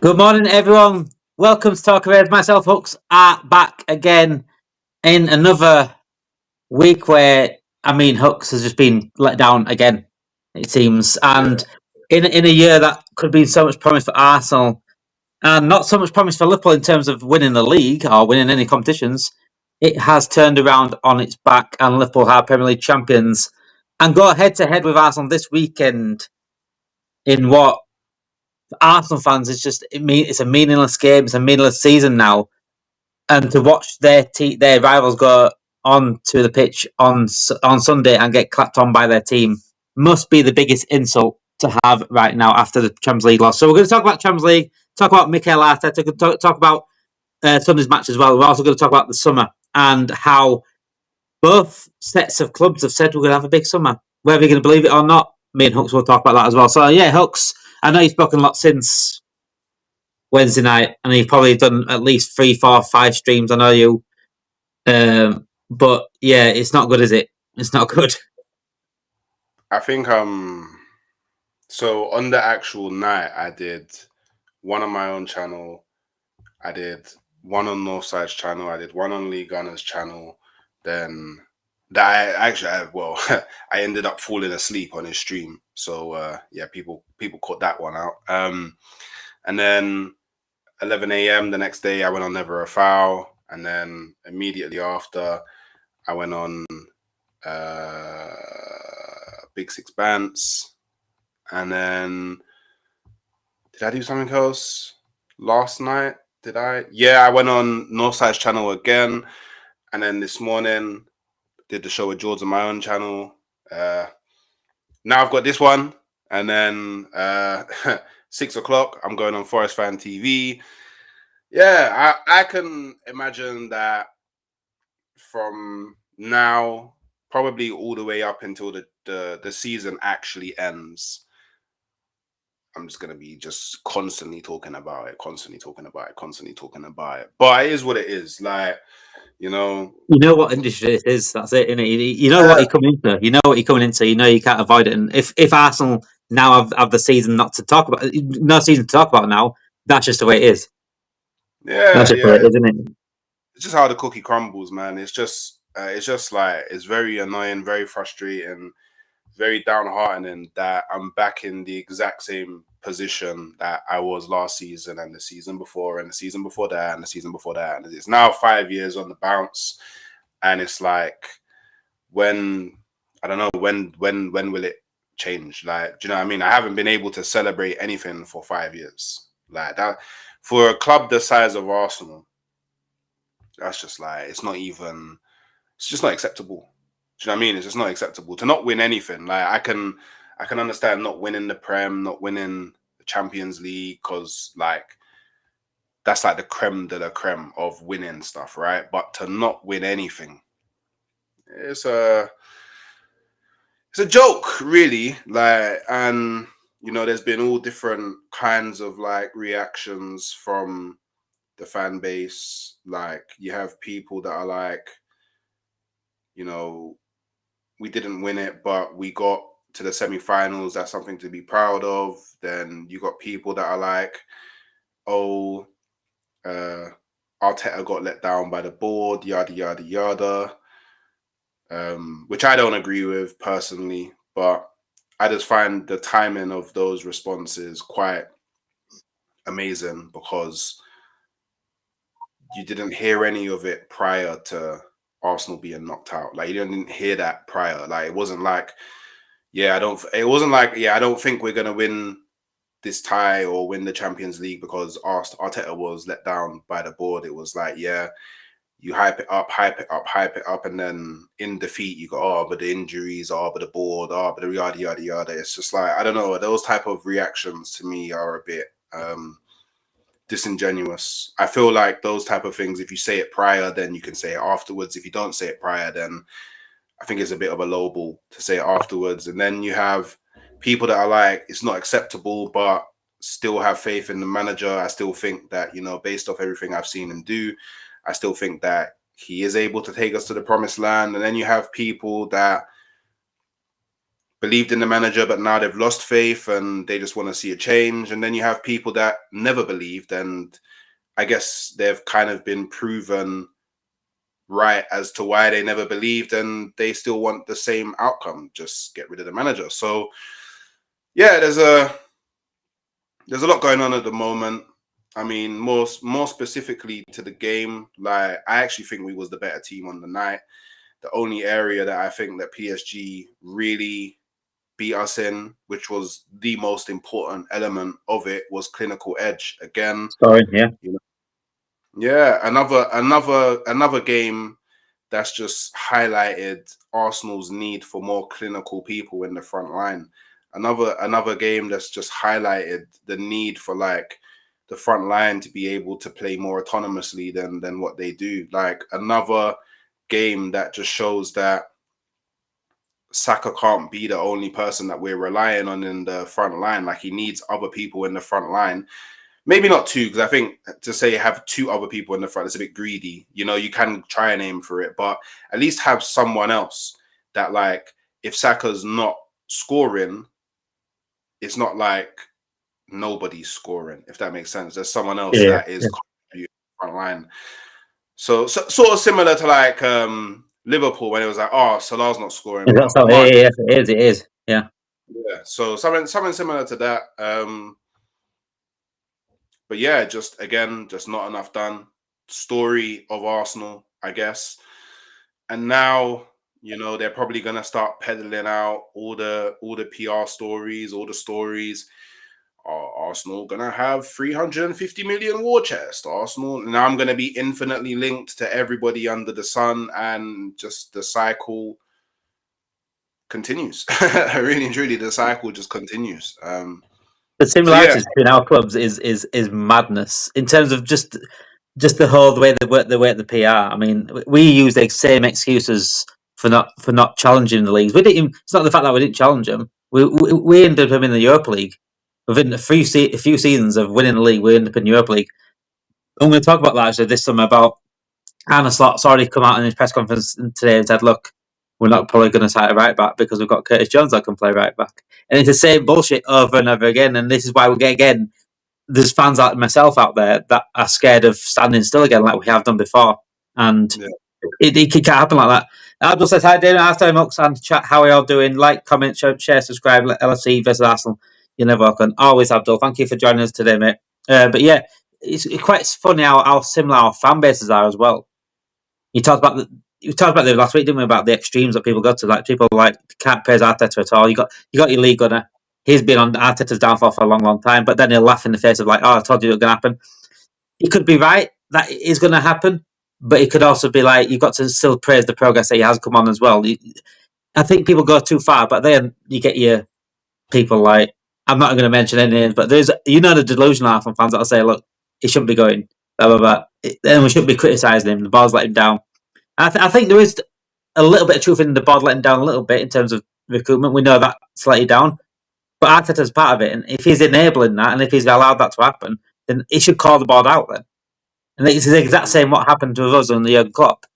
Good morning, everyone. Welcome to Talk About myself, Hooks, are back again in another week where Hooks has just been let down again. It seems, and in a year that could have been so much promise for Arsenal and not so much promise for Liverpool in terms of winning the league or winning any competitions, it has turned around on its back, and Liverpool are Premier League champions and go head to head with Arsenal this weekend in what Arsenal fans it's a meaningless game. It's a meaningless season now, and to watch their rivals go on to the pitch on Sunday and get clapped on by their team must be the biggest insult to have right now after the Champions League loss. So we're going to talk about Champions League, talk about Mikel Arteta, talk about Sunday's match as well. We're also going to talk about the summer and how both sets of clubs have said we're going to have a big summer. Whether you're going to believe it or not, me and Hooks will talk about that as well. So yeah, Hooks, I know you've spoken a lot since Wednesday night, and you've probably done at least 3, 4, 5 streams. I know you, but yeah, it's not good, is it? It's not good. I think so on the actual night I did one on my own channel, I did one on Northside's channel, I did one on Lee Gunner's channel, then that I ended up falling asleep on his stream. So yeah, people caught that one out. And then 11 a.m. the next day I went on Never a Foul, and then immediately after I went on Big Six Bants, and then did I do something else last night? Did I? Yeah, I went on Northside's channel again, and then this morning did the show with George on my own channel. Now I've got this one, and then 6 o'clock I'm going on Forest Fan TV. Yeah, I can imagine that from now probably all the way up until the season actually ends, I'm just gonna be just constantly talking about it, constantly talking about it, constantly talking about it. But it is what it is. Like, you know, You know what industry it is. That's it, innit? You know what you're coming into. You know what you're coming into. You know you can't avoid it. And if Arsenal now have the season not to talk about, no season to talk about now, that's just the way it is. That's yeah, just the way yeah. it is, isn't it? It's just how the cookie crumbles, man. It's just like it's very annoying, very frustrating, very downheartening that I'm back in the exact same position that I was last season and the season before and the season before that and the season before that. And it's now 5 years on the bounce. And it's like, when I don't know when will it change? Like, do you know what I mean? I haven't been able to celebrate anything for 5 years. Like that for a club the size of Arsenal, that's just like it's just not acceptable. Do you know what I mean? It's just not acceptable to not win anything. Like I can understand not winning the Prem, not winning the Champions League, because like that's like the creme de la creme of winning stuff, right? But to not win anything, it's a it's a joke, really. Like, and there's been all different kinds of like reactions from the fan base. Like, you have people that are like, you know, we didn't win it, but we got to the semi-finals. That's something to be proud of. Then you got people that are like, oh, Arteta got let down by the board, yada yada yada. Which I don't agree with personally, but I just find the timing of those responses quite amazing, because you didn't hear any of it prior to Arsenal being knocked out. Like, you didn't hear that prior. Like, it wasn't like, yeah, I don't. It wasn't like, yeah, I don't think we're gonna win this tie or win the Champions League because Arteta was let down by the board. It was like, yeah, you hype it up, hype it up, hype it up, and then in defeat you go, oh, but the injuries, oh, but the board, oh, but the yada yada yada. It's just like, I don't know. Those type of reactions to me are a bit disingenuous. I feel like those type of things, if you say it prior, then you can say it afterwards. If you don't say it prior, then I think it's a bit of a low ball to say it afterwards. And then you have people that are like, it's not acceptable, but still have faith in the manager. I still think that, based off everything I've seen him do, I still think that he is able to take us to the promised land. And then you have people that believed in the manager, but now they've lost faith and they just want to see a change. And then you have people that never believed, and I guess they've kind of been proven right as to why they never believed, and they still want the same outcome, just get rid of the manager. So yeah, there's a lot going on at the moment. I mean, more specifically to the game, like I actually think we was the better team on the night. The only area that I think that PSG really beat us in, which was the most important element of it, was clinical edge. Again, Sorry, yeah. you know, yeah, another game that's just highlighted Arsenal's need for more clinical people in the front line. Another game that's just highlighted the need for like the front line to be able to play more autonomously than what they do. Like another game that just shows that Saka can't be the only person that we're relying on in the front line. Like he needs other people in the front line. Maybe not two, because I think to say have two other people in the front is a bit greedy. You know, you can try and aim for it, but at least have someone else that, like, if Saka's not scoring, it's not like nobody's scoring, if that makes sense. There's someone else Yeah, that is contributing front line. So sort of similar to like Liverpool when it was like, oh, Salah's not scoring, that's but how man, it is. It is. Yeah. yeah. So something similar to that. But yeah, just again, just not enough done. Story of Arsenal, I guess. And now, you know, they're probably gonna start peddling out all the PR stories, all the stories. Arsenal gonna have 350 million war chest. Arsenal now I'm gonna be infinitely linked to everybody under the sun, and just the cycle continues. Really and truly, the cycle just continues. The So yeah, similarities between our clubs is madness in terms of just the whole way they work the PR. I mean, we use the same excuses for not challenging the leagues. We didn't. It's not the fact that we didn't challenge them. We ended up in the Europa League within a few seasons of winning the league. We ended up in the Europa League. I'm going to talk about that actually this summer. About Arne Slot's already come out in his press conference today and said, "Look, we're not probably going to sign a right back because we've got Curtis Jones that can play right back." And it's the same bullshit over and over again. And this is why we get again. There's fans like myself out there that are scared of standing still again, like we have done before, and yeah. it can't happen like that. Abdul says, "Hi, Damon. Halftime Hooks and chat. How are you all doing? Like, comment, share, subscribe. LFC versus Arsenal. You're never welcome. Always, Abdul. Thank you for joining us today, mate. But yeah, it's quite funny how similar our fan bases are as well. You talked about the last week, didn't we? About the extremes that people go to. Like people like can't praise Arteta at all. You got your league gunner. He's been on Arteta's downfall for a long, long time. But then he'll laugh in the face of like, "Oh, I told you it was going to happen." He could be right that it is going to happen, but it could also be like you've got to still praise the progress that he has come on as well. I think people go too far, but then you get your people like I'm not going to mention any names, but there's the delusional Arsenal fans that'll say, "Look, he shouldn't be going." Blah blah blah. And we shouldn't be criticising him. The ball's let him down. I think there is a little bit of truth in the board letting down a little bit in terms of recruitment. We know that slightly down, but Arteta's part of it. And if he's enabling that, and if he's allowed that to happen, then he should call the board out then. And it's the exact same what happened to us on the Jurgen Klopp.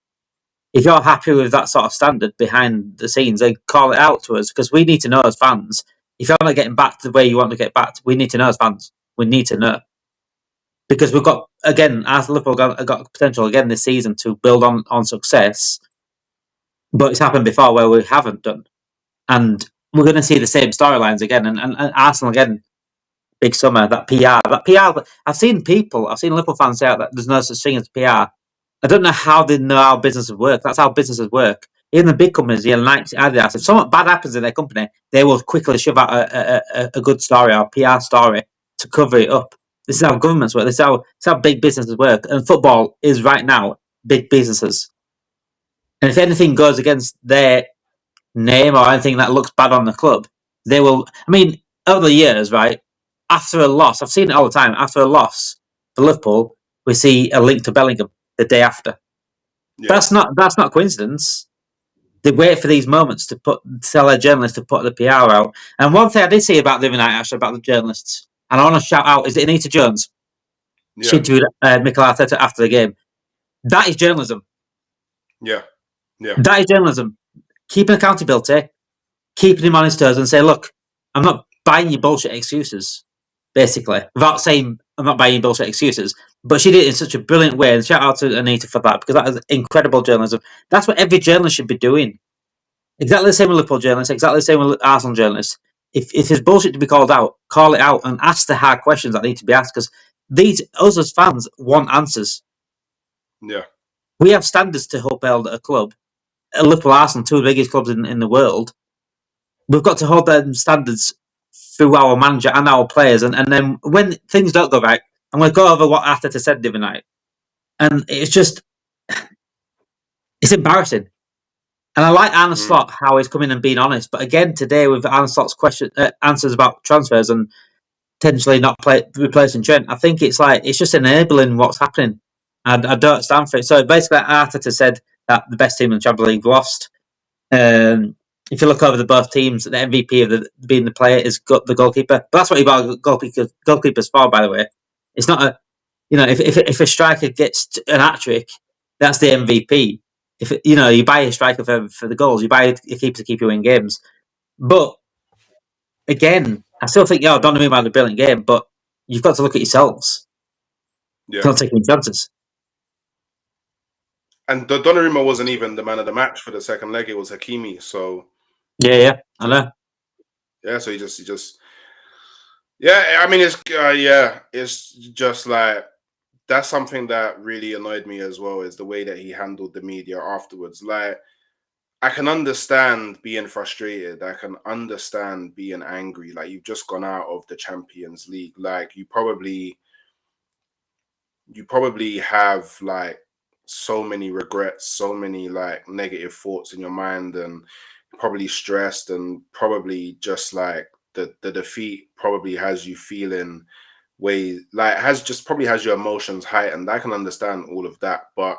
If you're happy with that sort of standard behind the scenes, then call it out to us because we need to know as fans. If you're not getting back to the way you want to get back, we need to know as fans. We need to know because we've got again, Liverpool got potential again this season to build on success. But it's happened before where we haven't done. And we're going to see the same storylines again. And Arsenal again, big summer, that PR. I've seen Liverpool fans say that there's no such thing as PR. I don't know how they know how businesses work. That's how businesses work. Even the big companies, Nike, Adidas, if something bad happens in their company, they will quickly shove out a good story or a PR story to cover it up. This is how governments work. This is how big businesses work. And football is right now big businesses. And if anything goes against their name or anything that looks bad on the club, they will. I mean, over the years, right? After a loss, I've seen it all the time. After a loss for Liverpool, we see a link to Bellingham the day after. Yeah. That's not coincidence. They wait for these moments to tell their journalists to put the PR out. And one thing I did see about the other night, actually, about the journalists, and I want to shout out, is it Anita Jones? Yeah. She interviewed Mikel Arteta after the game. That is journalism. Yeah. That is journalism. Keeping accountability, keeping him on his toes and say, look, I'm not buying your bullshit excuses, basically, without saying I'm not buying your bullshit excuses. But she did it in such a brilliant way, and shout out to Anita for that, because that is incredible journalism. That's what every journalist should be doing. Exactly the same with Liverpool journalists, exactly the same with Arsenal journalists. If there's bullshit to be called out, call it out and ask the hard questions that need to be asked, because us as fans want answers. Yeah. We have standards to uphold at a club. Liverpool, Arsenal, two of the biggest clubs in the world. We've got to hold them standards through our manager and our players. And then when things don't go right, I'm going to go over what Arteta said the other night. And it's embarrassing. And I like Arne Slot, how he's coming and being honest. But again, today with Arne Slot's answers about transfers and potentially not replacing Trent, I think it's just enabling what's happening. And I don't stand for it. So basically, Arteta said that the best team in the Champions League lost. If you look over the both teams, the MVP of being the player is the goalkeeper. But that's what you bought goalkeepers for, by the way. It's not if a striker gets an hat trick, that's the MVP. If you buy a striker for the goals, you buy a keeper to keep you in games. But again, I still think Donnarumma had a brilliant game, but you've got to look at yourselves. Yeah. Not taking chances. And Donnarumma wasn't even the man of the match for the second leg. It was Hakimi. So yeah, I know. Yeah, so he just. Yeah, I mean, it's just like that's something that really annoyed me as well, is the way that he handled the media afterwards. Like, I can understand being frustrated. I can understand being angry. Like, you've just gone out of the Champions League. Like, you probably have like so many regrets, so many like negative thoughts in your mind, and probably stressed, and probably just like the defeat probably has you feeling probably has your emotions heightened. I can understand all of that, but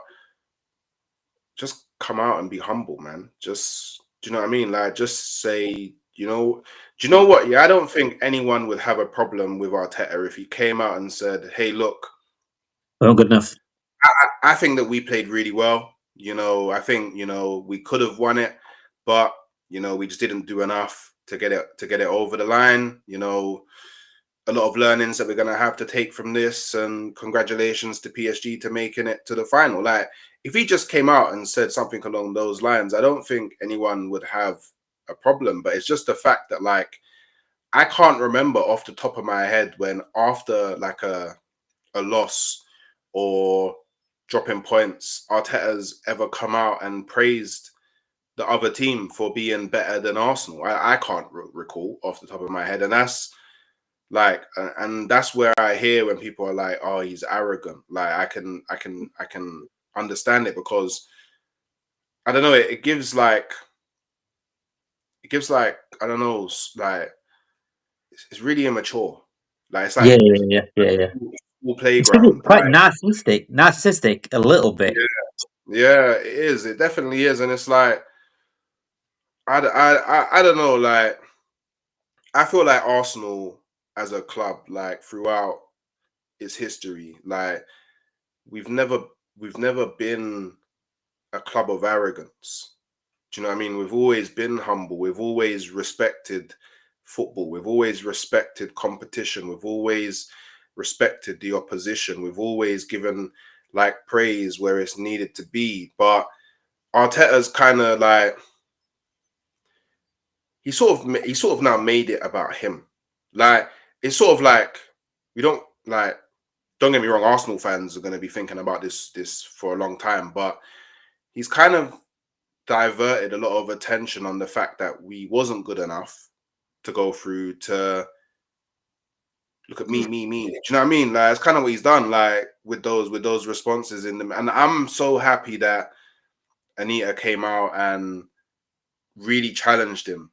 just come out and be humble, man. Just, do you know what I mean? Like, just say, do you know what? Yeah, I don't think anyone would have a problem with Arteta if he came out and said, hey, look, Well, good enough. I think that we played really well. I think, we could have won it, but, we just didn't do enough to get it over the line. A lot of learnings that we're going to have to take from this, and congratulations to PSG to making it to the final. Like, if he just came out and said something along those lines, I don't think anyone would have a problem. But it's just the fact that, like, I can't remember off the top of my head when after like a loss or dropping points, Arteta's ever come out and praised the other team for being better than Arsenal. I can't recall off the top of my head. And that's like, and that's where I hear when people are like, oh, he's arrogant. Like, I can understand it, because I don't know, it gives like, I don't know, like, it's really immature. Like, it's like yeah. Full It's really playground. quite Like, narcissistic a little bit. yeah, it is. It definitely is. And it's like, I don't know. Like, I feel like Arsenal as a club, like throughout its history, like we've never been a club of arrogance. Do you know what I mean? We've always been humble. We've always respected football. We've always respected competition. We've always respected the opposition. We've always given like praise where it's needed to be. But Arteta's kind of like, he sort of now made it about him. Like, it's sort of like, we don't like, don't get me wrong, Arsenal fans are going to be thinking about this for a long time, but he's kind of diverted a lot of attention on the fact that we wasn't good enough to go through, to look at me. Do you know what I mean? Like, it's kind of what he's done, like with those responses in them. And I'm so happy that Anita came out and really challenged him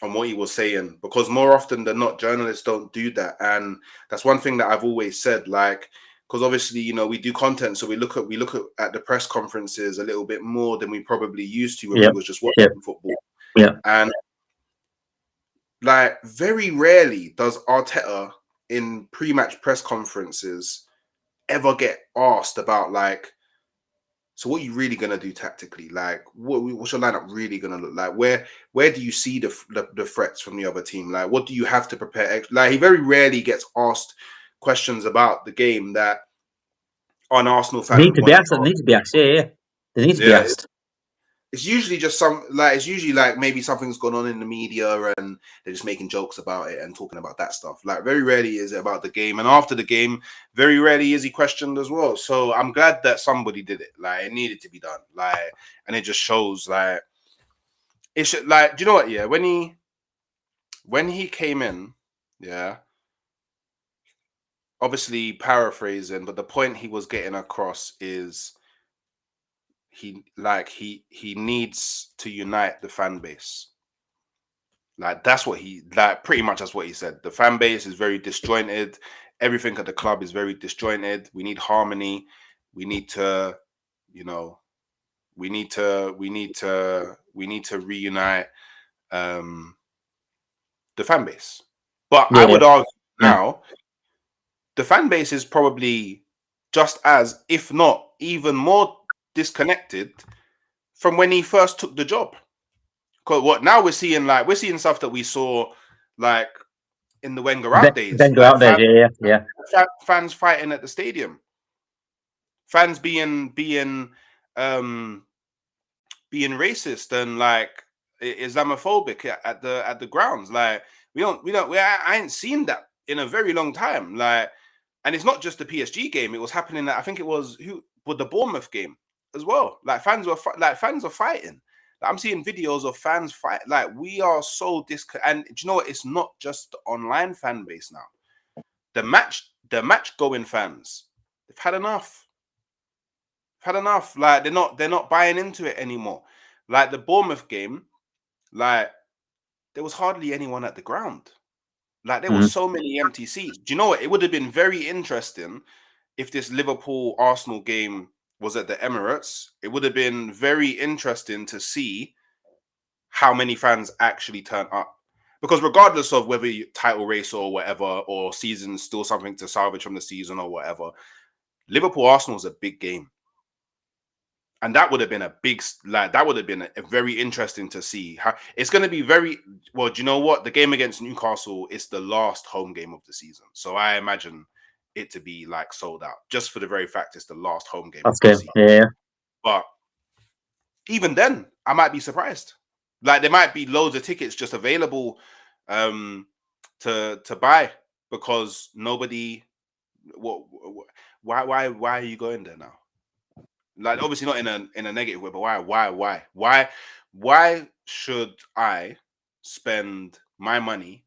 on what he was saying, because more often than not, journalists don't do that. And that's one thing that I've always said, like, because obviously, we do content, so we look at the press conferences a little bit more than we probably used to when we was just watching football. Yeah. And like, very rarely does Arteta in pre-match press conferences ever get asked about like So what are you really gonna do tactically? Like, what's your lineup really gonna look like? Where do you see the threats from the other team? Like, what do you have to prepare? Like, he very rarely gets asked questions about the game that an Arsenal fan Need would to be want to asked. They ask. need to be asked. Yeah. They need to be Yeah, asked. it's usually just it's usually like maybe something's gone on in the media and they're just making jokes about it and talking about that stuff. Like, very rarely is it about the game, and after the game, very rarely is he questioned as well. So I'm glad that somebody did it. Like, it needed to be done. Like, and it just shows like it should. Like, do you know what? Yeah, when he came in, yeah, obviously paraphrasing, but the point he was getting across is he needs to unite the fan base. Like, that's what he, like, pretty much that's what he said. The fan base is very disjointed. Everything at the club is very disjointed. We need harmony. We need to, you know, we need to reunite the fan base. But I Yeah. would argue Yeah. now the fan base is probably just as, if not even more disconnected from when he first took the job. Because what now we're seeing stuff that we saw like in the Wenger out days, Then go like out there. Yeah. fans fighting at the stadium, fans um being racist and like Islamophobic at the grounds. Like, I ain't seen that in a very long time. Like, and it's not just the PSG game; it was happening. I think it was the Bournemouth game as well. Like, fans are fighting. Like, I'm seeing videos of fans fight. Like, we are so and do you know what? It's not just the online fan base now. The match going fans, they've had enough. Had enough. Like, they're not buying into it anymore. Like, the Bournemouth game, like, there was hardly anyone at the ground. Like, there were Mm. so many empty seats. Do you know what? It would have been very interesting if this Liverpool Arsenal game was at the Emirates. It would have been very interesting to see how many fans actually turn up. Because regardless of whether you title race or whatever, or season's still something to salvage from the season or whatever, Liverpool Arsenal is a big game. And that would have been that would have been a very interesting to see. How it's going to be very well. Do you know what? The game against Newcastle is the last home game of the season, so I imagine it to be like sold out, just for the very fact it's the last home game of That's the good. season. Yeah. But even then, I might be surprised. Like, there might be loads of tickets just available to buy because nobody. Why are you going there now? Like, obviously not in a negative way, but why should I spend my money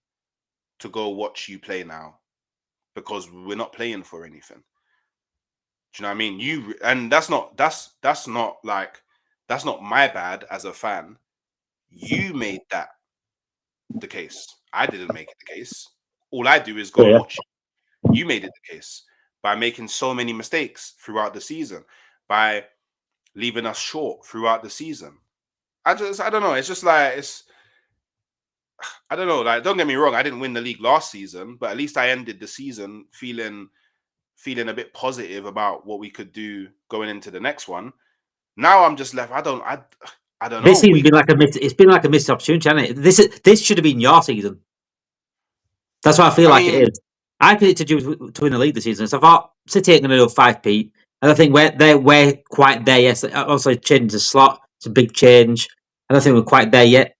to go watch you play now? Because we're not playing for anything. Do you know what I mean? And that's not like, that's not my bad as a fan. You made that the case. I didn't make it the case. All I do is go and Yeah. watch you. You made it the case by making so many mistakes throughout the season, by leaving us short throughout the season. I don't know. It's just like, I don't know. Like, don't get me wrong, I didn't win the league last season, but at least I ended the season feeling a bit positive about what we could do going into the next one. Now I'm just left. I don't This know. season's been like it's been like a missed opportunity, hasn't it? This should have been your season. That's what I feel I like it mean, is. I predicted you to win the league this season, so I thought City ain't going to do 5p. And I think we're quite there. Yes, also changed the slot. It's a big change. I don't think we're quite there yet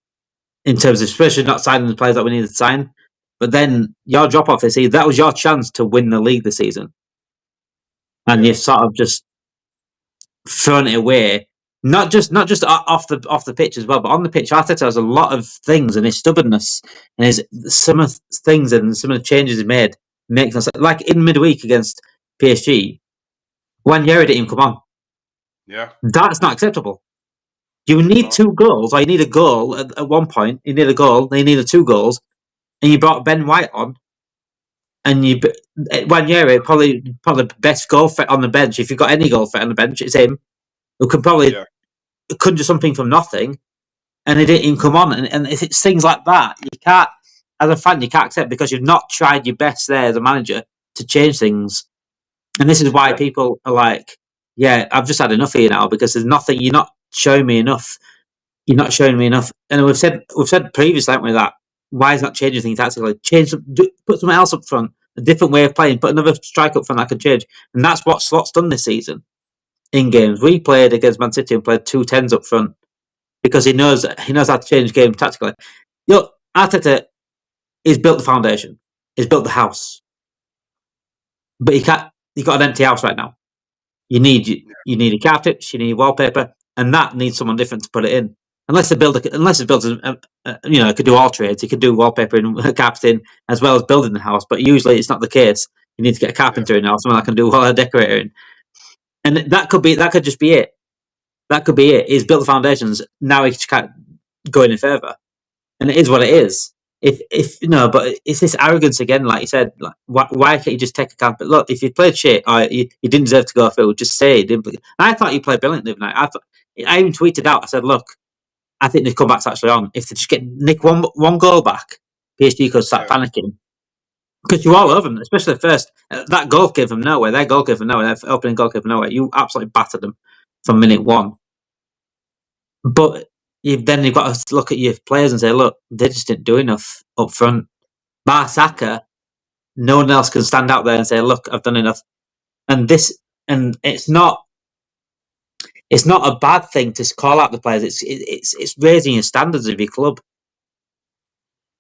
in terms of, especially not signing the players that we needed to sign. But then your drop off this season, that was your chance to win the league this season, and you yeah, sort of just thrown it away. Not just off the pitch as well, but on the pitch, Arteta has a lot of things, and his stubbornness and his some of things and some of the changes he made makes us, like in midweek against PSG when Yeri didn't come on. yeah. That's not acceptable. You It's need not. 2 goals, or you need a goal at one point. You need a goal, then you needed 2 goals, and you brought Ben White on, and Yeri probably the best goal threat on the bench. If you've got any goal threat on the bench, it's him who can probably Yeah, conjure something from nothing, and he didn't even come on. And if it's things like that, you can't, as a fan, you can't accept because you've not tried your best there as a manager to change things. And this is why yeah. people are like, yeah, I've just had enough of you now because there's nothing. You're not showing me enough. You're not showing me enough. And we've said previously, haven't we, that why is not changing things tactically? Put something else up front, a different way of playing. Put another strike up front that could change. And that's what Slot's done this season in games. We played against Man City and played 2 10s up front because he knows how to change games tactically. Look, Arteta is built the foundation. He's built the house, but he can't. You've got an empty house right now. You need your carpets, you need wallpaper, and that needs someone different to put it in. Unless it builds, it could do all trades. It could do wallpaper and carpeting as well as building the house. But usually it's not the case. You need to get a carpenter in now, someone that can do all the decorating. And that could just be it. That could be it. He's built the foundations. Now he can't go any further, and it is what it is. If but it's this arrogance again, like you said. Like, why can't you just take a carpet? Look, if you played shit or you didn't deserve to go through, just say it. Didn't. I thought you played brilliantly tonight. I even tweeted out. I said, look, I think the comeback's actually on. If they just get nick one goal back, PSG could start panicking because you're all over them, especially the first. That goal came from nowhere. Their goal came from nowhere. Their opening goal came from nowhere. You absolutely battered them from minute one. But you've got to look at your players and say, look, they just didn't do enough up front. Bar Saka, no one else can stand out there and say, look, I've done enough. And it's not a bad thing to call out the players. It's raising your standards of your club.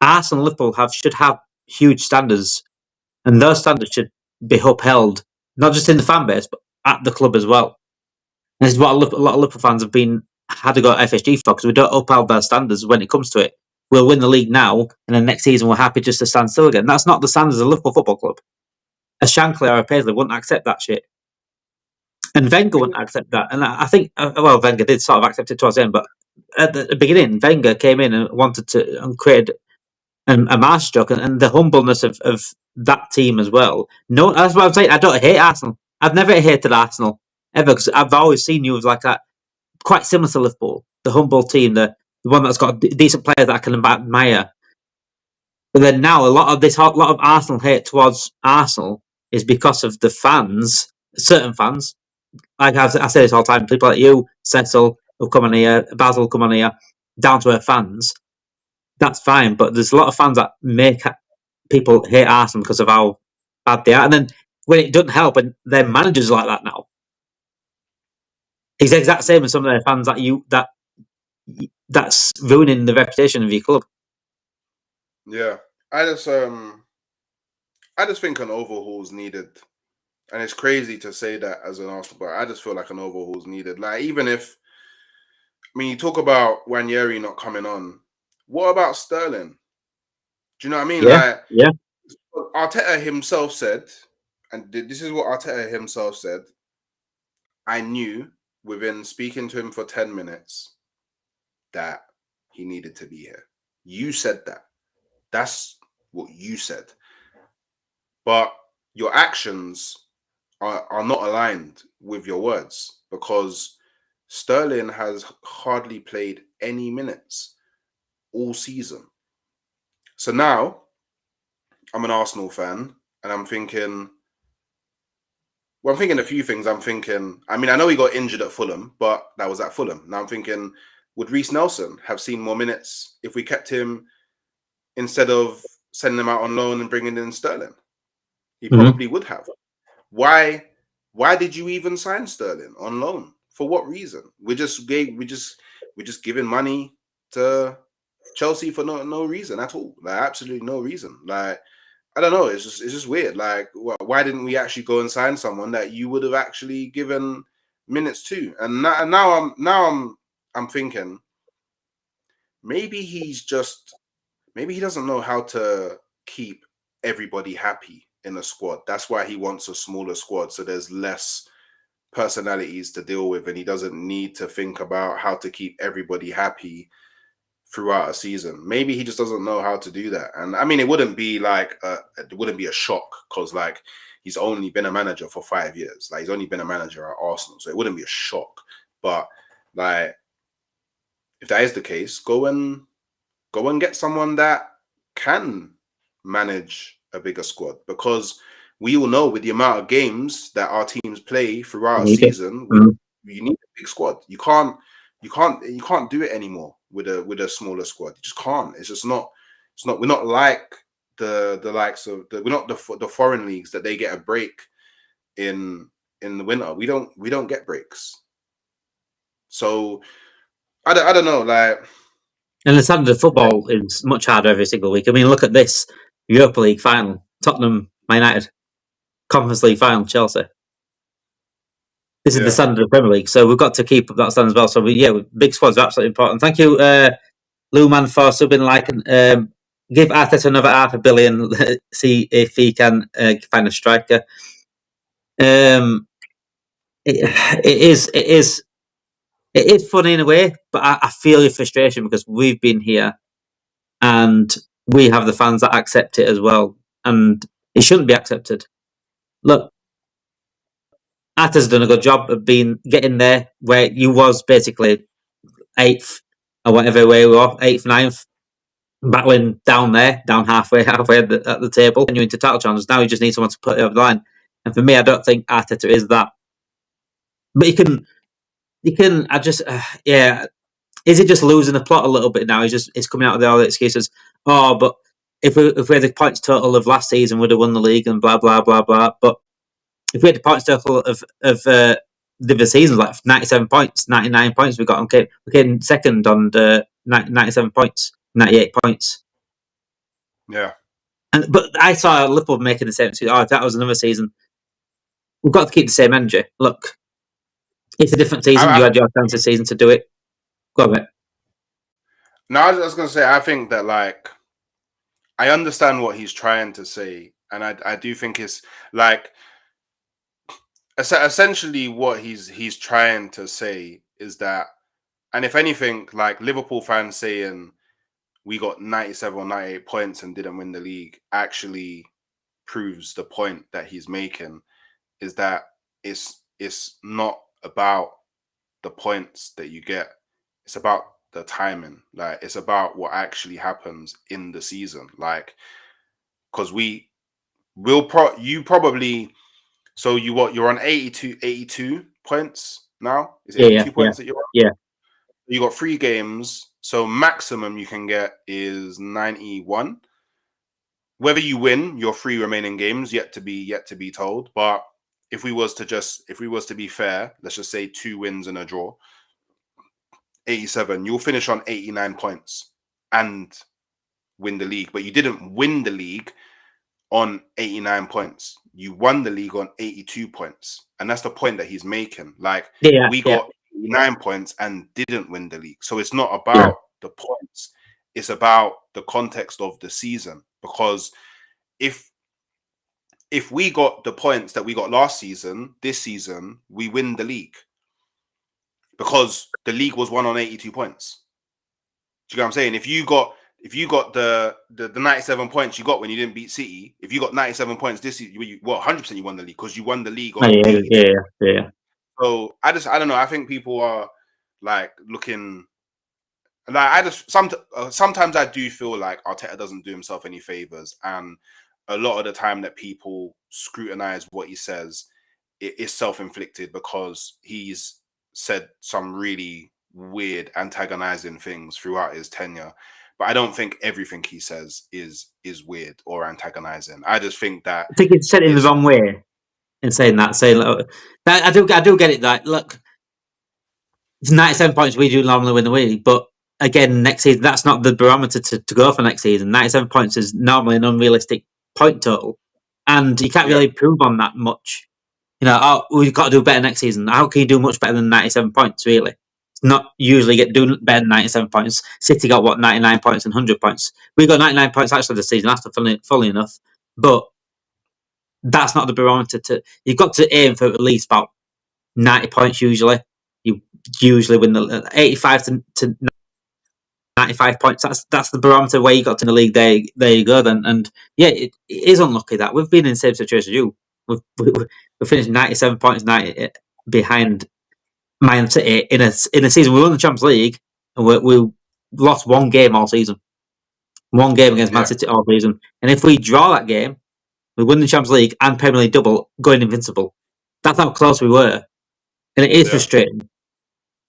Arsenal and Liverpool should have huge standards, and those standards should be upheld, not just in the fan base, but at the club as well. And this is what a lot of Liverpool fans had to go to FSG for, because we don't uphold their standards when it comes to it. We'll win the league now, and then next season we're happy just to stand still again. That's not the standards of Liverpool Football Club. A Shankly or a Paisley wouldn't accept that shit. And Wenger wouldn't accept that. And I think, Wenger did sort of accept it towards the end, but at the beginning, Wenger came in and wanted to and created a masterstroke, and the humbleness of that team as well. No, that's what I'm saying. I don't hate Arsenal. I've never hated Arsenal ever, because I've always seen you as like that, quite similar to Liverpool, the humble team, the one that's got decent players that I can admire. But then now a lot of Arsenal hate towards Arsenal is because of the fans, certain fans. Like I say this all the time, people like you, Cecil, who come on here, Basil, come on here, down to earth fans. That's fine, but there's a lot of fans that make people hate Arsenal because of how bad they are. And then when it doesn't help, and their managers like that now, he's the exact same as some of their fans that's ruining the reputation of your club. Yeah, I just think an overhaul is needed, and it's crazy to say that as an Arsenal player. I just feel like an overhaul is needed. Like, even if, you talk about Wanyeri not coming on, what about Sterling? Do you know what I mean? Yeah. Arteta himself said, and this is what Arteta himself said, I knew within speaking to him for 10 minutes that he needed to be here. You said that. That's what you said. But your actions are not aligned with your words, because Sterling has hardly played any minutes all season. So now I'm an Arsenal fan, and I'm thinking a few things. I know he got injured at Fulham, but that was at Fulham. Now I'm thinking, would Reece Nelson have seen more minutes if we kept him instead of sending him out on loan and bringing in Sterling? He probably would have. Why did you even sign Sterling on loan? For what reason? We just giving money to Chelsea for no reason at all. Like, absolutely no reason. Like, I don't know. It's just weird. Like, why didn't we actually go and sign someone that you would have actually given minutes to? And now I'm thinking, maybe he doesn't know how to keep everybody happy in a squad. That's why he wants a smaller squad, so there's less personalities to deal with, and he doesn't need to think about how to keep everybody happy throughout a season. Maybe he just doesn't know how to do that. And it wouldn't be a shock, because like, he's only been a manager for 5 years. Like, he's only been a manager at Arsenal, so it wouldn't be a shock. But like, if that is the case, go and get someone that can manage a bigger squad, because we all know with the amount of games that our teams play throughout a Need it. season, Mm. you need a big squad. You can't do it anymore with a smaller squad. You just can't. It's just not. It's not. We're not like the likes of we're not the foreign leagues that they get a break in the winter. We don't get breaks. So I don't know. Like, And the standard of football is much harder every single week. I mean, look at this Europa League final: Tottenham, Man United, Conference League final, Chelsea. This is the yeah, standard of Premier League, so we've got to keep up that standard as well. So big squads are absolutely important. Thank you, Luman, for subbing. Give Arteta another $500 million. See if he can find a striker. It is funny in a way, but I feel your frustration because we've been here and we have the fans that accept it as well, and it shouldn't be accepted. Look, Arteta's done a good job of getting there where you was basically eighth or whatever way we were, eighth, ninth, battling down there, down halfway at the table, and you're into title challenges. Now you just need someone to put it over the line. And for me, I don't think Arteta is that. But you can. Yeah. Is he just losing the plot a little bit now? He's coming out with all the excuses. Oh, but if we had the points total of last season, we'd have won the league and blah blah blah blah. But if we had the points total of the seasons, like 97 points, 99 points, we got okay. We came second on the 97 points, 98 points. yeah. But I saw Liverpool making the same. Oh, if that was another season, we've got to keep the same energy. Look, it's a different season. You had your chance this season to do it. Go on, mate. No, I was going to say, I think that, like, I understand what he's trying to say, and I do think it's like essentially what he's trying to say is that, and if anything, like Liverpool fans saying we got 97 or 98 points and didn't win the league actually proves the point that he's making, is that it's not about the points that you get. It's about the timing. Like, it's about what actually happens in the season. Like, because you probably, so you're on 82 points now. Is it 82 points that you're on? Yeah. You got 3 games, so maximum you can get is 91. Whether you win your 3 remaining games, yet to be told. But if we was to be fair, let's just say 2 wins and a draw, 87, you'll finish on 89 points and win the league. But you didn't win the league on 89 points. You won the league on 82 points. And that's the point that he's making. Like, we got 89 points and didn't win the league. So it's not about the points. It's about the context of the season. Because if we got the points that we got last season, this season, we win the league. Because the league was won on 82 points. Do you get what I'm saying? If you got the 97 points you got when you didn't beat City, if you got 97 points this season, 100% you won the league because you won the league on 82 points. Yeah. So I don't know. I think people are like looking. Like, sometimes I do feel like Arteta doesn't do himself any favors, and a lot of the time that people scrutinize what he says, it is self-inflicted because he's said some really weird, antagonizing things throughout his tenure. But I don't think everything he says is weird or antagonizing. I just think that I think it's said it in the wrong way in saying that. I do get it. That look, 97 points we do normally win the league, but again, next season that's not the barometer to go for next season. 97 points is normally an unrealistic point total, and you can't really improve on that much. We've got to do better next season. How can you do much better than 97 points? Really, it's not usually doing better than 97 points. City got 99 points and 100 points. We got 99 points actually this season after, fully enough, but that's not the barometer. You've got to aim for at least about 90 points. Usually, you usually win the 85 to 95 points. That's the barometer where you got to the league. There you go. Then, and it is unlucky that we've been in the same situation as you. We finished 97 points, 90 behind Man City in a season. We won the Champions League, and we lost one game all season. One game against Man City all season, and if we draw that game, We won the Champions League and Premier League double, going invincible. That's how close we were, and it is frustrating.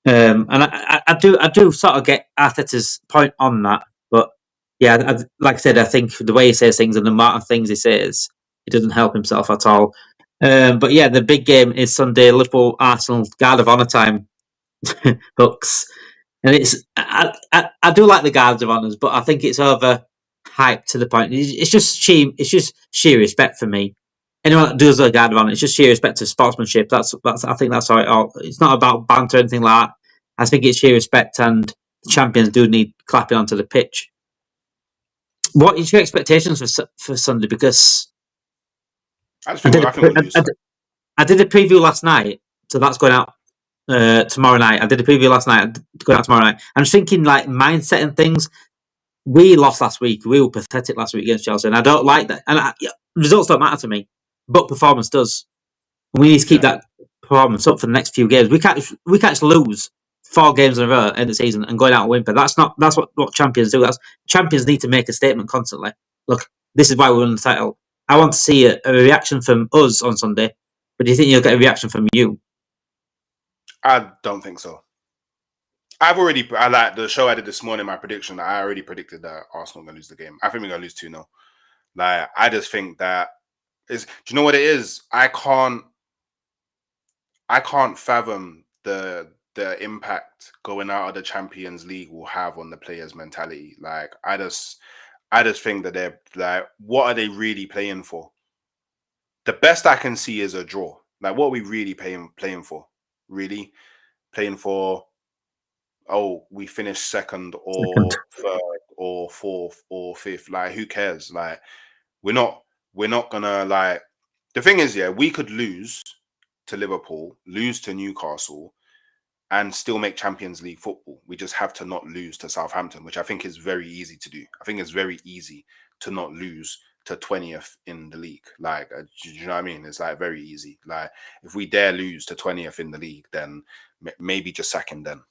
And I do sort of get Arteta's point on that, but yeah, like I said, I think the way he says things and the amount of things he says, it doesn't help himself at all. But yeah, the big game is Sunday, Liverpool, Arsenal, Guard of Honour time, hooks. And I do like the Guards of Honours, but I think it's over hyped to the point. It's just sheer respect for me. Anyone that does a Guard of Honour, it's just sheer respect to sportsmanship. That's I think that's how it all. It's not about banter or anything like that. I think it's sheer respect, and the champions do need clapping onto the pitch. What is your expectations for Sunday? Because I think we'll lose. I did a preview last night, so that's going out tomorrow night. I did a preview last night, going out tomorrow night. I'm just thinking like mindset and things. We lost last week. We were pathetic last week against Chelsea, and I don't like that. And results don't matter to me, but performance does. And we need to keep that performance up for the next few games. We can't lose 4 games in a row in the season and going out and whimper. That's what champions do. Champions need to make a statement constantly. Look, this is why we won the title. I want to see a reaction from us on Sunday, but do you think you'll get a reaction from you? I don't think so. I like the show I did this morning, my prediction. I already predicted that Arsenal are going to lose the game. I think we're going to lose 2-0. Like, I just think that do you know what it is? I can't fathom the impact going out of the Champions League will have on the players' mentality. Like, I just think that they're like, what are they really playing for? The best I can see is a draw. Like, what are we really playing for? Really playing for? Oh, we finished second or third or fourth or fifth. Like, who cares? Like, we're not gonna, like, the thing is, we could lose to Liverpool, lose to Newcastle, and still make Champions League football. We just have to not lose to Southampton, which I think is very easy to do. I think it's very easy to not lose to 20th in the league. Like, do you know what I mean? It's like very easy. Like, if we dare lose to 20th in the league, then maybe just second then.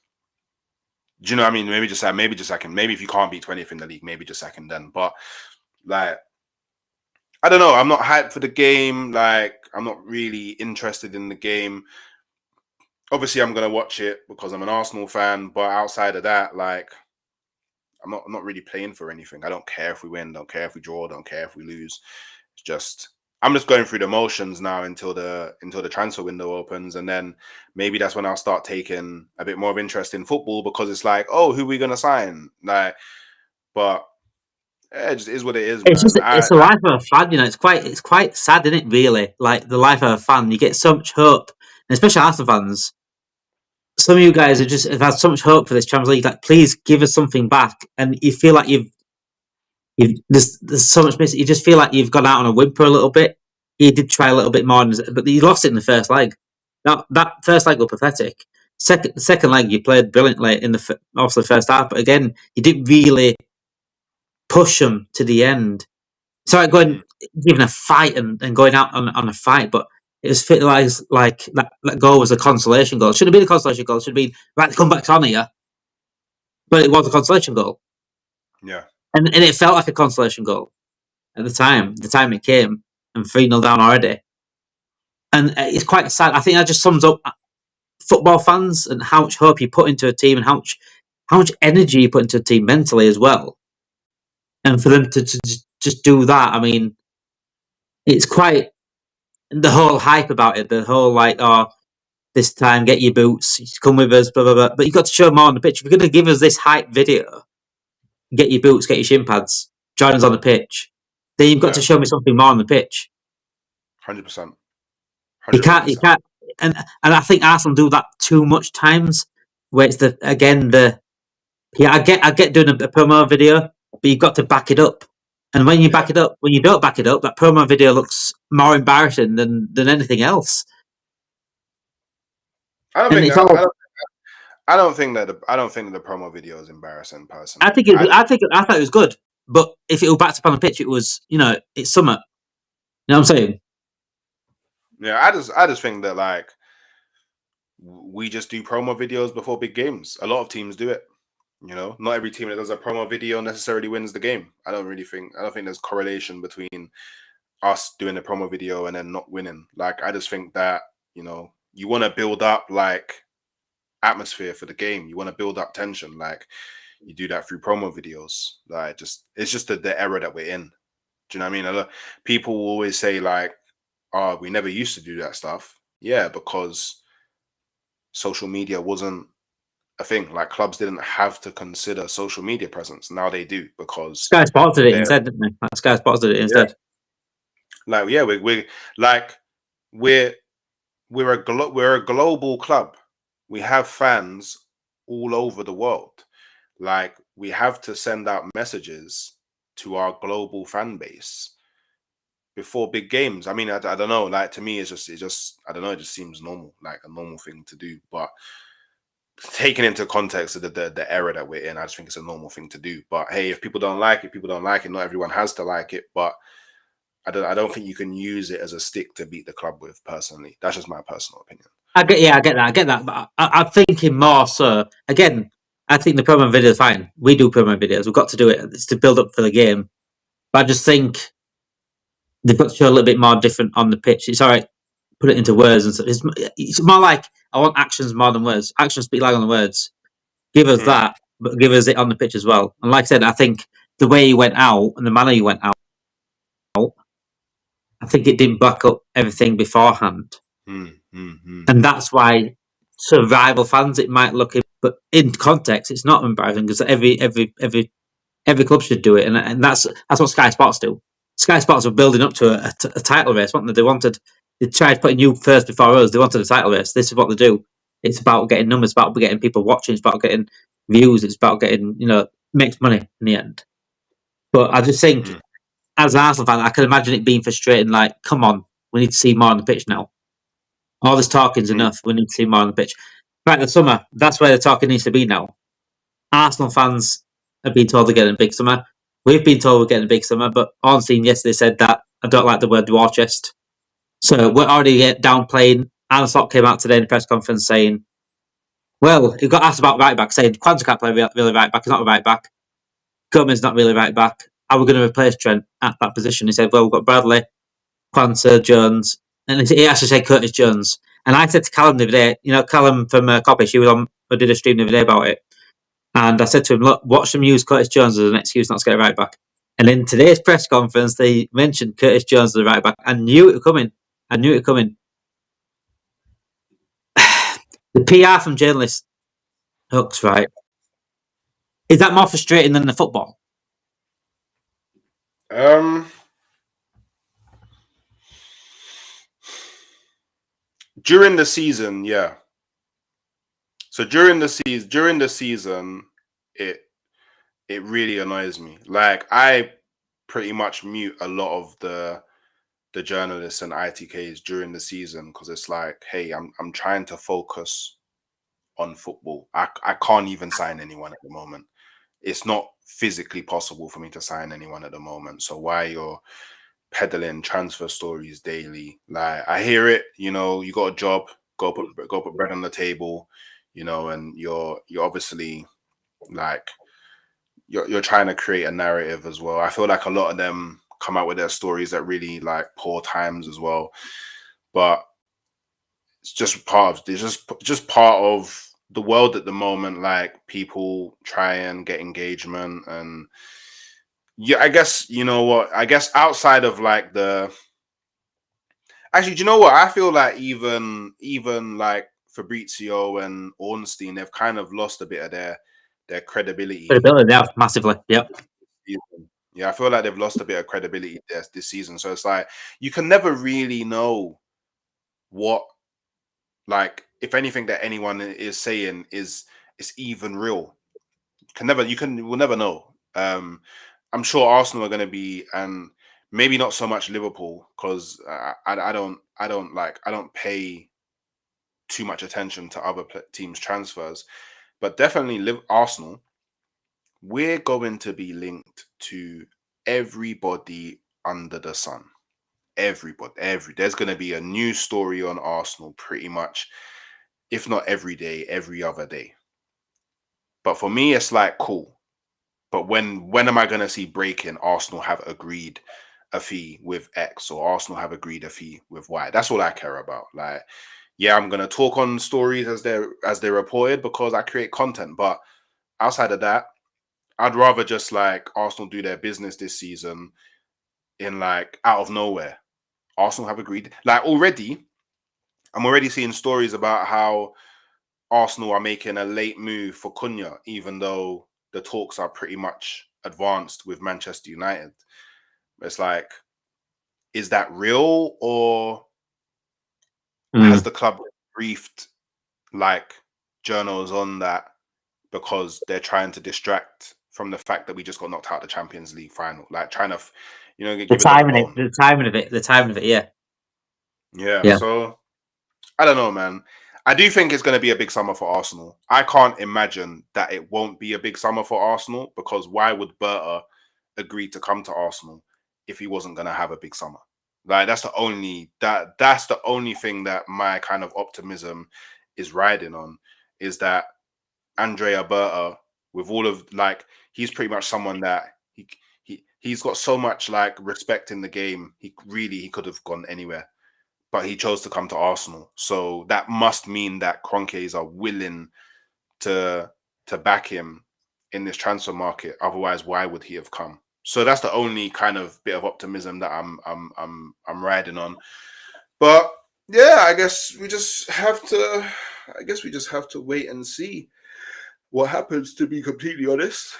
Do you know what I mean? Maybe just second. Maybe if you can't beat 20th in the league, maybe just second then. But like, I don't know. I'm not hyped for the game. Like, I'm not really interested in the game. Obviously, I'm gonna watch it because I'm an Arsenal fan. But outside of that, like, I'm not really playing for anything. I don't care if we win. Don't care if we draw. Don't care if we lose. It's just I'm just going through the motions now until the transfer window opens, and then maybe that's when I'll start taking a bit more of interest in football because it's like, oh, who are we gonna sign? Like, but it just is what it is, It's man. it's the life of a fan, you know. It's quite sad, isn't it? Really, like the life of a fan. You get so much hope, and especially Arsenal fans. Some of you guys have had so much hope for this Champions League. Like, please give us something back, and you feel like there's so much missing. You just feel like you've gone out on a whimper a little bit. You did try a little bit more, but you lost it in the first leg. That first leg was pathetic. Second leg, you played brilliantly in the first half, but again, you didn't really push them to the end. So like giving a fight and going out on a fight, but it was fit like that goal was a consolation goal. It should have been a consolation goal. It should have been right. Come back on here, but it was a consolation goal. Yeah. And it felt like a consolation goal at the time it came, and 3-0 down already. And it's quite sad. I think that just sums up football fans and how much hope you put into a team and how much energy you put into a team mentally as well. And for them to just do that, I mean, it's quite the whole hype about it. The whole like, oh, this time get your boots, come with us, blah blah blah. But you've got to show more on the pitch. If you're going to give us this hype video, get your boots, get your shin pads, join us on the pitch. Then you've got to show me something more on the pitch. 100%. You can't, and I think Arsenal do that too much times. Where it's I get doing a promo video, but you've got to back it up. And when you back it up, when you don't back it up, that promo video looks more embarrassing than anything else. I don't think that the promo video is embarrassing. Personally, I thought it was good, but if it was backed up on the pitch, it was, you know, it's summer. You know what I'm saying? Yeah, I just think that, like, we just do promo videos before big games. A lot of teams do it. You know, not every team that does a promo video necessarily wins the game. I don't think there's correlation between us doing the promo video and then not winning. Like, I just think that, you know, you want to build up like atmosphere for the game. You want to build up tension. Like, you do that through promo videos. Like, it's just the era that we're in. Do you know what I mean? A lot, people always say like, "Oh, we never used to do that stuff." Yeah, because social media wasn't a thing. Like, clubs didn't have to consider social media presence. Now they do, because Sky Sports did it they're, instead, didn't they? Like, Sky Sports did it yeah, instead. like, yeah, we're like we're we're a global club. We have fans all over the world. Like, we have to send out messages to our global fan base before big games. I mean, I don't know. Like, to me, it's just I don't know. It just seems normal, like a normal thing to do. But taking into context of the era that we're in, I just think it's a normal thing to do. But hey, if people don't like it, people don't like it. Not everyone has to like it, but I don't think you can use it as a stick to beat the club with. Personally, that's just my personal opinion. I get that. But I'm thinking more so. Again, I think the promo video is fine. We do promo videos. We've got to do it. It's to build up for the game. But I just think they've got to show a little bit more different on the pitch. It's all right, put it into words and stuff. It's more like I want actions more than words. Actions speak louder than words. Give us Mm, that, but give us it on the pitch as well. And like I said, I think the way he went out and the manner he went out, I think it didn't back up everything beforehand. And that's why to rival fans it might look, but in context, it's not embarrassing because every club should do it, and that's what Sky Sports do. Sky Sports were building up to a title race, weren't they? They tried putting you first before us. They wanted a title race. This is what they do. It's about getting numbers, it's about getting people watching, it's about getting views, it's about getting makes money in the end. But I just think, as an Arsenal fan, I can imagine it being frustrating. Like, come on, we need to see more on the pitch now. All this talking's enough. We need to see more on the pitch. Right, the summer, that's where the talking needs to be now. Arsenal fans have been told they're getting a big summer. We've been told we're getting a big summer, but Ornstein yesterday said that I don't like the word war chest. So we're already downplaying. Alan Slot came out today in the press conference saying, well, he got asked about right back, saying Kwanzaa can't play really right back. He's not a right back. Gomez's not really right back. How are we going to replace Trent at that position? He said, well, we've got Bradley, Kwanzaa, Jones, and he actually said Curtis Jones. And I said to Callum the other day, Callum from Coppish, he was on, I did a stream the other day about it. And I said to him, look, watch them use Curtis Jones as an excuse not to get a right back. And in today's press conference, they mentioned Curtis Jones as a right back. I knew it was coming. The PR from journalists, Hooks, right? Is that more frustrating than the football? During the season, yeah. So during the season, it really annoys me. Like, I pretty much mute a lot of the journalists and ITKs during the season, because it's like, hey, I'm trying to focus on football. I can't even sign anyone at the moment. It's not physically possible for me to sign anyone at the moment. So why you're peddling transfer stories daily? Like, I hear it. You got a job. Go put bread on the table. And you're obviously like you're trying to create a narrative as well. I feel like a lot of them come out with their stories at really like poor times as well. But it's just part of the world at the moment. Like, people try and get engagement, and yeah, I guess I guess outside of like actually, do you know what? I feel like even like Fabrizio and Ornstein, they've kind of lost a bit of their credibility. Yeah, massively. Yep. Yeah, I feel like they've lost a bit of credibility this season. So it's like you can never really know what, like, if anything that anyone is saying is even real. We'll never know. I'm sure Arsenal are going to be, and maybe not so much Liverpool, because I don't pay too much attention to other teams' transfers, but definitely Arsenal. We're going to be linked to everybody under the sun. Everybody, there's going to be a new story on Arsenal pretty much, if not every day, every other day. But for me, it's like, cool. But when am I going to see breaking Arsenal have agreed a fee with X or Arsenal have agreed a fee with Y. That's all I care about. Like, yeah, I'm gonna talk on stories as they're reported because I create content. But outside of that, I'd rather just like Arsenal do their business this season in like out of nowhere. Arsenal have agreed. Like already, I'm already seeing stories about how Arsenal are making a late move for Cunha, even though the talks are pretty much advanced with Manchester United. It's like, is that real, or has the club briefed like journals on that because they're trying to distract from the fact that we just got knocked out the Champions League final, like trying to, The give us a timing, bone. the timing of it, yeah. Yeah. So I don't know, man. I do think it's going to be a big summer for Arsenal. I can't imagine that it won't be a big summer for Arsenal, because why would Berta agree to come to Arsenal if he wasn't going to have a big summer? Like that's the only thing that my kind of optimism is riding on, is that Andrea Berta, with all of like, he's pretty much someone that he's got so much like respect in the game. He could have gone anywhere, but he chose to come to Arsenal. So that must mean that Kroenkes are willing to back him in this transfer market. Otherwise, why would he have come? So that's the only kind of bit of optimism that I'm riding on. But yeah, I guess we just have to wait and see what happens, to be completely honest,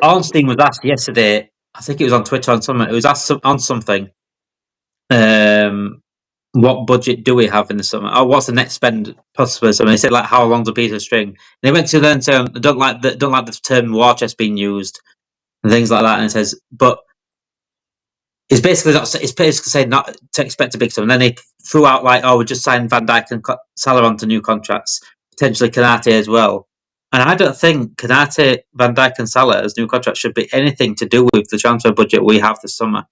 Ornstein was asked yesterday, I think it was on Twitter on something, it was asked on something, what budget do we have in the summer? Oh, what's the next spend possible? So he said, like, how long's a piece of string? And he went to then say, I don't like the term war chest being used and things like that. And it says, but it's basically not. It's basically saying not to expect a big sum. And then he threw out like, oh, we just signed Van Dijk and Salah onto new contracts, potentially Kanate as well. And I don't think Kanate, Van Dijk, and Salah as new contracts should be anything to do with the transfer budget we have this summer.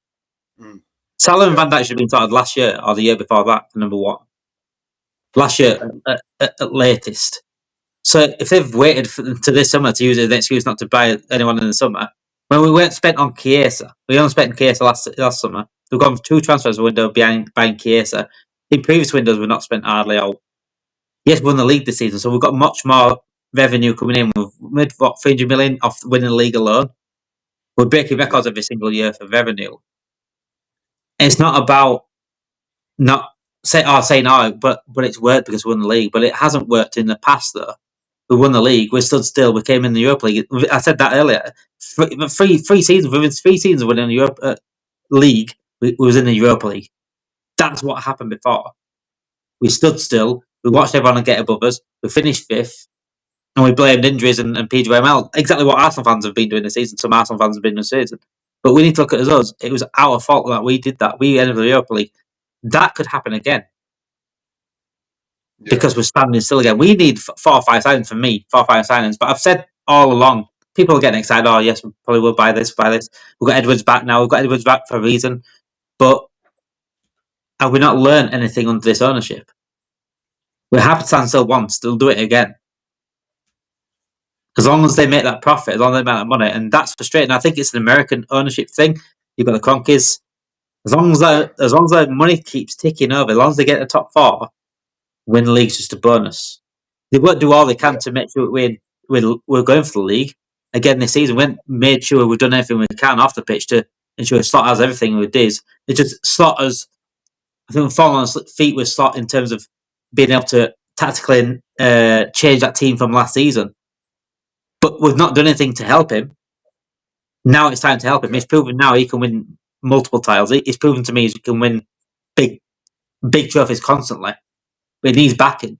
Salah and Van Dijk should have been started last year or the year before that for number one. Last year at latest. So if they've waited to this summer to use it as an excuse not to buy anyone in the summer, when we weren't spent on Chiesa, we only spent on Chiesa last summer. We've gone 2 transfers a window behind buying Chiesa. In previous windows, we've not spent hardly out. Yes, we won the league this season, so we've got much more revenue coming in. We've made, 300 million off winning the league alone. We're breaking records every single year for revenue. It's not about not saying no, but it's worked because we won the league. But it hasn't worked in the past, though. We won the league. We stood still. We came in the Europa League. I said that earlier. Three seasons. Within 3 seasons, winning the Europa League. We was in the Europa League. That's what happened before. We stood still. We watched everyone get above us. We finished 5th, and we blamed injuries and PGML. Exactly what Arsenal fans have been doing this season. Some Arsenal fans have been doing this season. But we need to look at it as us. It was our fault that we did that. We ended the Europa League. That could happen again. Because we're standing still again. We need 4 or 5 signings for me, 4 or 5 signings. But I've said all along, people are getting excited. Oh, yes, we probably will buy this. We've got Edwards back now. We've got Edwards back for a reason. But have we not learned anything under this ownership? We're happy to stand still once. They'll do it again. As long as they make that profit, as long as they make that money. And that's frustrating. I think it's an American ownership thing. You've got the Kroenkes. As long as that money keeps ticking over, as long as they get the top 4, win the league's just a bonus. They won't do all they can to make sure we're going for the league again this season. We made sure we've done everything we can off the pitch to ensure Slot has everything we did. It just Slot has, I think, fallen on his feet with Slot in terms of being able to tactically change that team from last season. But we've not done anything to help him. Now it's time to help him. He's proven now he can win multiple titles. He's proven to me he can win big trophies constantly. But he needs backing.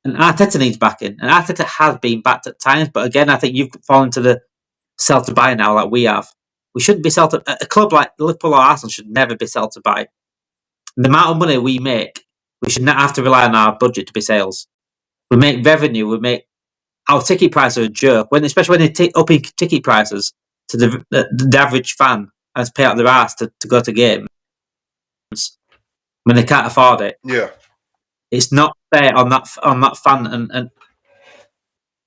And Arteta needs backing. And Arteta has been backed at times. But again, I think you've fallen to the sell to buy now like we have. We shouldn't be sell to... A club like Liverpool or Arsenal should never be sell to buy. The amount of money we make, we should not have to rely on our budget to be sales. We make revenue. We make... Our ticket prices are a joke. Especially when they up in ticket prices to the average fan has to pay out their ass to go to games when they can't afford it. Yeah. It's not fair on that fan, and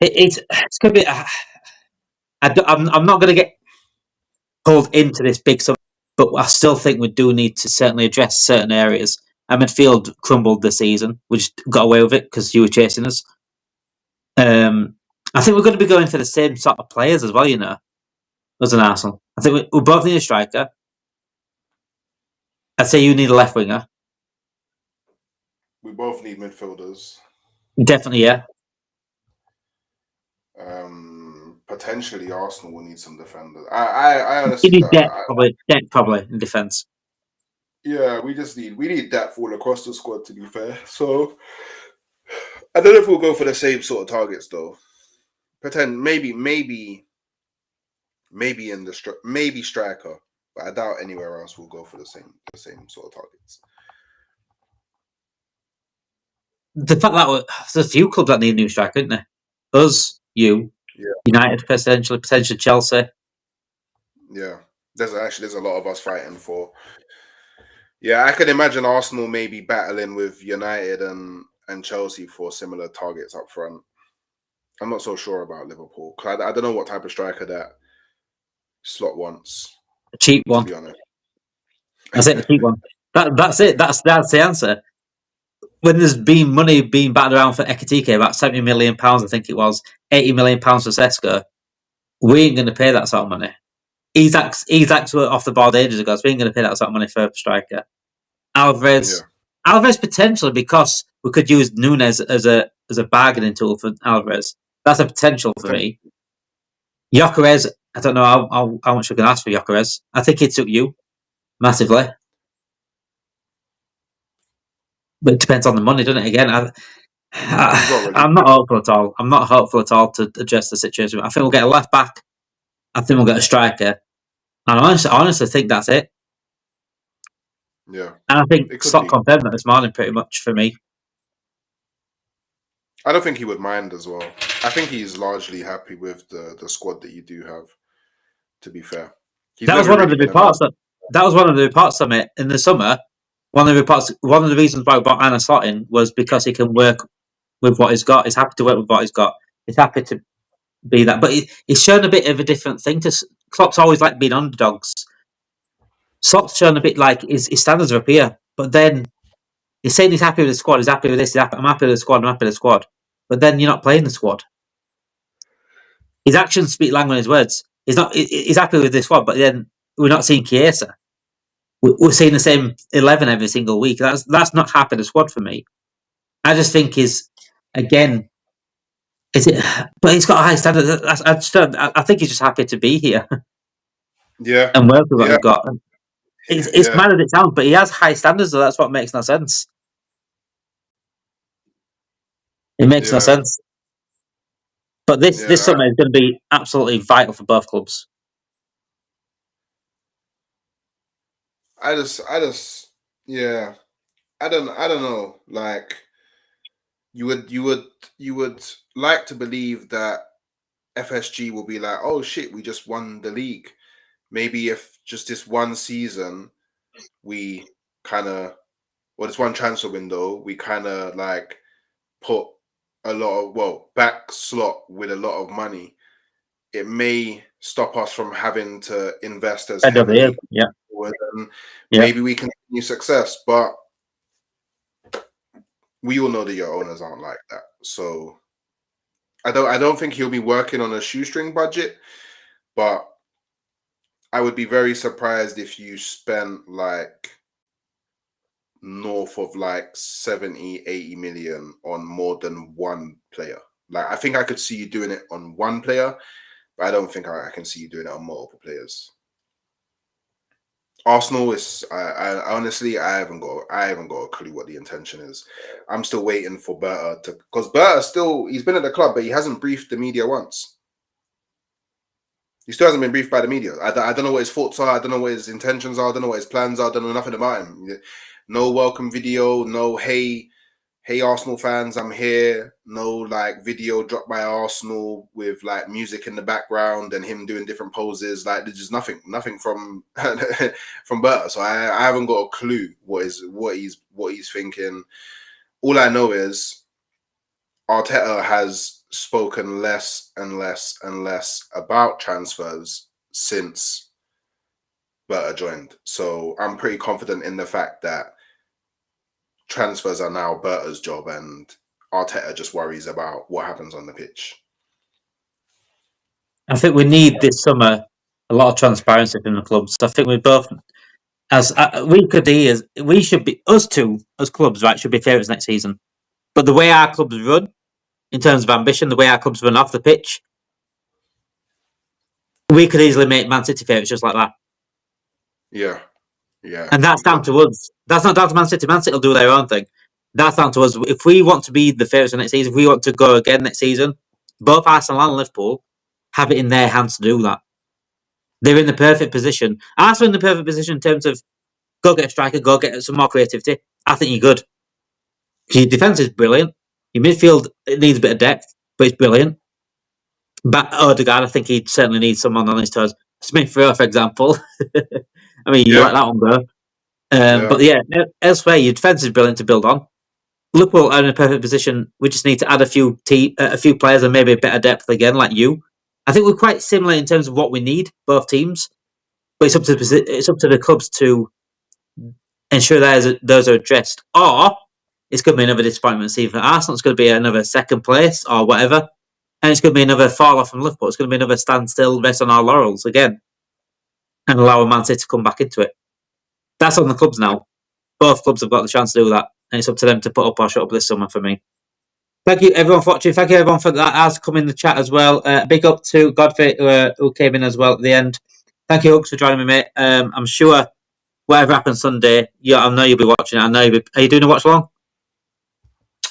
it's going to be. I'm not going to get pulled into this big sum but I still think we do need to certainly address certain areas. Our midfield crumbled this season. We just got away with it because you were chasing us. I think we're going to be going for the same sort of players as well, as an Arsenal. I think we both need a striker. I'd say you need a left winger. We both need midfielders. Definitely, yeah. Potentially Arsenal will need some defenders. I You honestly need don't. depth probably in defence. Yeah, we need depth all across the squad, to be fair. So I don't know if we'll go for the same sort of targets though. Maybe in the maybe striker, but I doubt anywhere else we'll go for the same sort of targets. The fact that there's a few clubs that need a new striker, isn't there? Us, you, Yeah. United, potentially Chelsea. Yeah, there's a lot of us fighting for. Yeah, I can imagine Arsenal maybe battling with United and Chelsea for similar targets up front. I'm not so sure about Liverpool. I don't know what type of striker that Slot wants. A cheap To one. be honest, That's it, a cheap one. That's it. That's the answer. When there's been money being batted around for Ekitike, about £70 million, I think it was, £80 million for Sesko, we ain't going to pay that sort of money. Isak's were off the board ages ago, so we ain't going to pay that sort of money for a striker. Alvarez potentially, because we could use Nunes as a bargaining tool for Alvarez. That's a potential for me. Gyökeres, I don't know how much we can ask for Gyökeres. I think it took you massively. But it depends on the money, doesn't it? Again, I'm not hopeful at all. I'm not hopeful at all to adjust the situation. I think we'll get a left back. I think we'll get a striker. And I honestly think that's it. Yeah. And I think Slot confirmed that this morning pretty much for me. I don't think he would mind as well. I think he's largely happy with the squad that you do have, to be fair. That was one of the reports from it in the summer. One of the reasons why we brought Anna Slot in was because he can work with what he's got. He's happy to work with what he's got. He's happy to be that. But he's shown a bit of a different thing. Klopp's always like being underdogs. Slot's shown a bit like his standards are up here. But then he's saying he's happy with the squad. He's happy with this. I'm happy with the squad. I'm happy with the squad. But then you're not playing the squad. His actions speak louder than his words. He's happy with this squad, but then we're not seeing Chiesa. We're seeing the same 11 every single week. That's not happy the squad for me. I just think again. But he's got a high standard. I think he's just happy to be here. Yeah, and work with what he's got. It's mad as it sounds, but he has high standards, so that's what makes no sense. It makes no sense. But this summer is going to be absolutely vital for both clubs. I don't know. Like you would like to believe that FSG will be like, oh shit, we just won the league. Maybe if just this one season we this one transfer window, we kind of like put a lot of back Slot with a lot of money, it may stop us from having to invest as heavily. Maybe we continue success, but we all know that your owners aren't like that. So I don't think he'll be working on a shoestring budget, but I would be very surprised if you spent like north of like 70, 80 million on more than one player. Like I think I could see you doing it on one player, but I don't think I can see you doing it on multiple players. Arsenal is. I honestly, I haven't got a clue what the intention is. I'm still waiting for Berta because Berta he's been at the club, but he hasn't briefed the media once. He still hasn't been briefed by the media. I don't know what his thoughts are. I don't know what his intentions are. I don't know what his plans are. I don't know nothing about him. No welcome video. No hey Arsenal fans, I'm here. No like video dropped by Arsenal with like music in the background and him doing different poses. Like there's just nothing from from Berta. So I haven't got a clue what he's thinking. All I know is Arteta has spoken less and less and less about transfers since Berta joined. So I'm pretty confident in the fact that transfers are now Berta's job, and Arteta just worries about what happens on the pitch. I think we need this summer a lot of transparency from the clubs. I think we both, as we could be, as we should be, us two as clubs, right, should be favourites next season. But the way our clubs run, in terms of ambition, the way our clubs run off the pitch, we could easily make Man City favourites just like that. Yeah, yeah. And that's down to us. That's not down to Man City. Man City will do their own thing. That's down to us. If we want to be the favourites next season, if we want to go again next season, both Arsenal and Liverpool have it in their hands to do that. They're in the perfect position. Arsenal in the perfect position in terms of go get a striker, go get some more creativity. I think you're good. Your defence is brilliant. Your midfield, it needs a bit of depth, but it's brilliant. But Odegaard, I think he certainly needs someone on his toes. Smith Rowe, for example. I mean, you let that one go. But yeah, elsewhere, your defence is brilliant to build on. Liverpool are in a perfect position. We just need to add a few players and maybe a bit of depth again, like you. I think we're quite similar in terms of what we need, both teams. But it's up to the clubs to ensure those are addressed. Or it's going to be another disappointment season. Arsenal's going to be another second place or whatever. And it's going to be another fall off from Liverpool. It's going to be another standstill, rest on our laurels again. And allow Man City to come back into it. That's on the clubs now. Both clubs have got the chance to do that. And it's up to them to put up or shut up this summer for me. Thank you everyone for watching. Thank you everyone for that has come in the chat as well. Big up to Godfrey who came in as well at the end. Thank you, Hooks, for joining me, mate. I'm sure whatever happens Sunday, I know you'll be watching it. I know are you doing a watch along?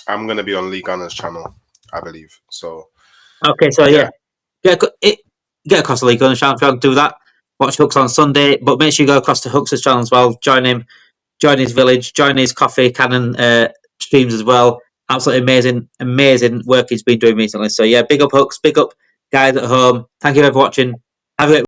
I'm going to be on Lee Gunner's channel, I believe. So okay, so yeah. Get across the Lee Gunner's channel if you want to do that. Watch Hooks on Sunday, but make sure you go across to Hooks' channel as well. Join him, join his village, join his coffee cannon streams as well. Absolutely amazing work he's been doing recently. So yeah, big up Hooks, big up guys at home. Thank you for watching. Have a great